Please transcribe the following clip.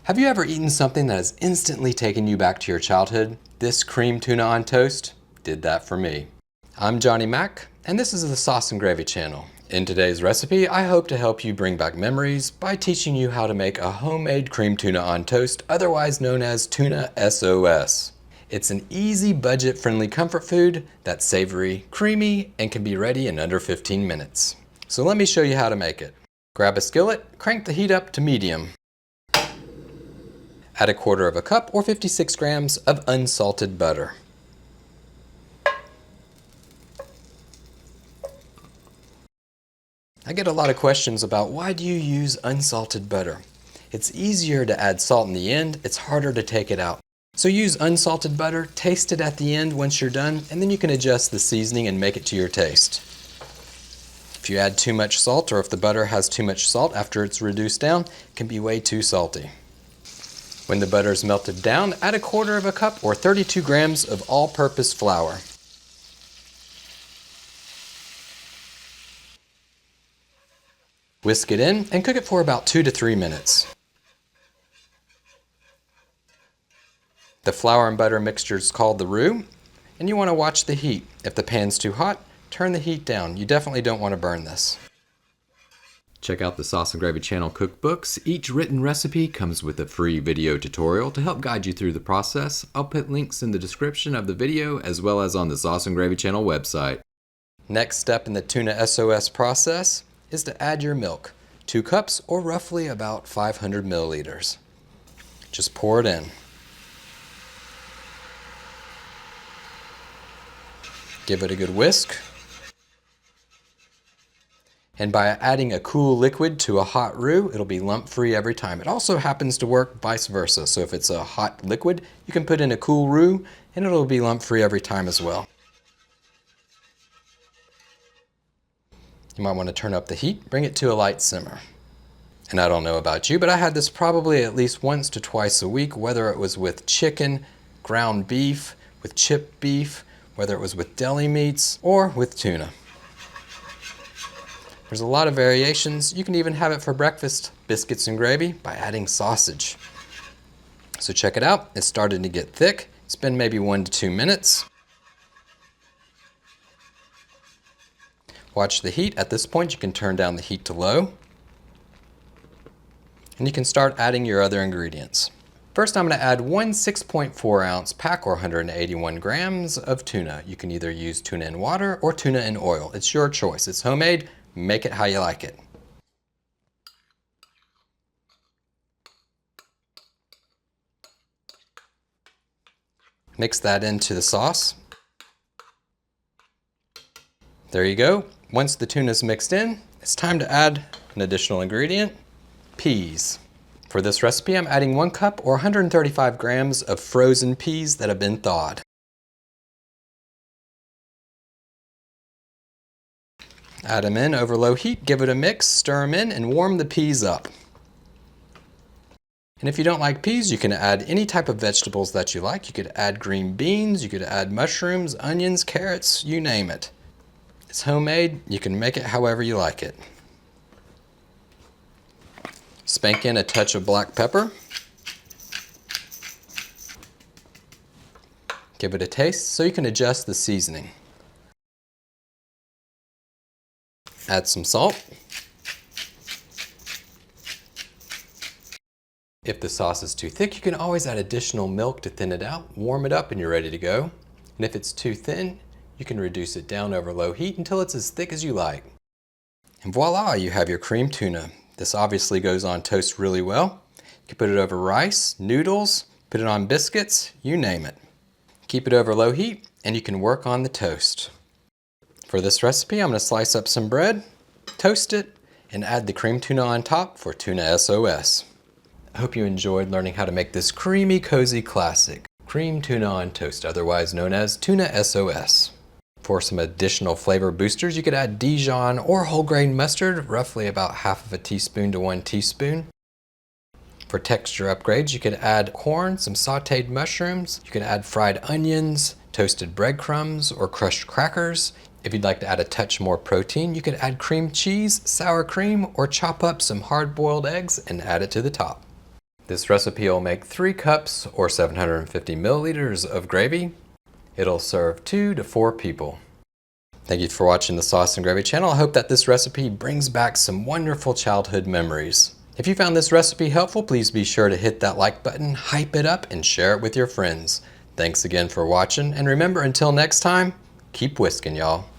Have you ever eaten something that has instantly taken you back to your childhood? This cream tuna on toast did that for me. I'm Johnny Mac, and this is the Sauce and Gravy channel. In today's recipe, I hope to help you bring back memories by teaching you how to make a homemade cream tuna on toast, otherwise known as Tuna SOS. It's an easy, budget-friendly comfort food that's savory, creamy, and can be ready in under 15 minutes. So let me show you how to make it. Grab a skillet, crank the heat up to medium. Add 1/4 cup or 56 grams of unsalted butter. I get a lot of questions about why do you use unsalted butter? It's easier to add salt in the end, it's harder to take it out. So use unsalted butter, taste it at the end once you're done, and then you can adjust the seasoning and make it to your taste. If you add too much salt or if the butter has too much salt after it's reduced down, it can be way too salty. When the butter is melted down, add 1/4 cup or 32 grams of all-purpose flour. Whisk it in and cook it for about 2 to 3 minutes. The flour and butter mixture is called the roux, and you want to watch the heat. If the pan's too hot, turn the heat down. You definitely don't want to burn this. Check out the Sauce and Gravy channel cookbooks. Each written recipe comes with a free video tutorial to help guide you through the process. I'll put links in the description of the video as well as on the Sauce and Gravy channel website. Next step in the Tuna SOS process is to add your milk. 2 cups or roughly about 500 milliliters. Just pour it in. Give it a good whisk. And by adding a cool liquid to a hot roux, it'll be lump-free every time. It also happens to work vice versa. So if it's a hot liquid, you can put in a cool roux and it'll be lump-free every time as well. You might want to turn up the heat, bring it to a light simmer. And I don't know about you, but I had this probably at least once to twice a week, whether it was with chicken, ground beef, with chipped beef, whether it was with deli meats, or with tuna. There's a lot of variations. You can even have it for breakfast, biscuits and gravy, by adding sausage. So check it out. It's starting to get thick. It's been maybe 1 to 2 minutes. Watch the heat. At this point, you can turn down the heat to low. And you can start adding your other ingredients. First, I'm going to add 1 6.4 ounce pack or 181 grams of tuna. You can either use tuna in water or tuna in oil. It's your choice. It's homemade. Make it how you like it. Mix that into the sauce. There you go. Once the tuna is mixed in, it's time to add an additional ingredient, peas. For this recipe, I'm adding 1 cup or 135 grams of frozen peas that have been thawed. Add them in over low heat, give it a mix, stir them in, and warm the peas up. And if you don't like peas, you can add any type of vegetables that you like. You could add green beans, you could add mushrooms, onions, carrots, you name it. It's homemade, you can make it however you like it. Spank in a touch of black pepper. Give it a taste so you can adjust the seasoning. Add some salt. If the sauce is too thick, you can always add additional milk to thin it out, warm it up, and you're ready to go. And if it's too thin, you can reduce it down over low heat until it's as thick as you like. And voila, you have your cream tuna. This obviously goes on toast really well. You can put it over rice, noodles, put it on biscuits, you name it. Keep it over low heat, and you can work on the toast. For this recipe, I'm going to slice up some bread, toast it, and add the cream tuna on top for Tuna SOS. I hope you enjoyed learning how to make this creamy, cozy classic, cream tuna on toast, otherwise known as Tuna SOS. For some additional flavor boosters, you could add Dijon or whole grain mustard, roughly about 1/2 teaspoon to 1 teaspoon. For texture upgrades, you could add corn, some sauteed mushrooms, you could add fried onions, toasted breadcrumbs, or crushed crackers. If you'd like to add a touch more protein, you could add cream cheese, sour cream, or chop up some hard-boiled eggs and add it to the top. This recipe will make 3 cups or 750 milliliters of gravy. It'll serve 2 to 4 people. Thank you for watching the Sauce and Gravy channel. I hope that this recipe brings back some wonderful childhood memories. If you found this recipe helpful, please be sure to hit that like button, hype it up, and share it with your friends. Thanks again for watching, and remember, until next time, keep whisking, y'all.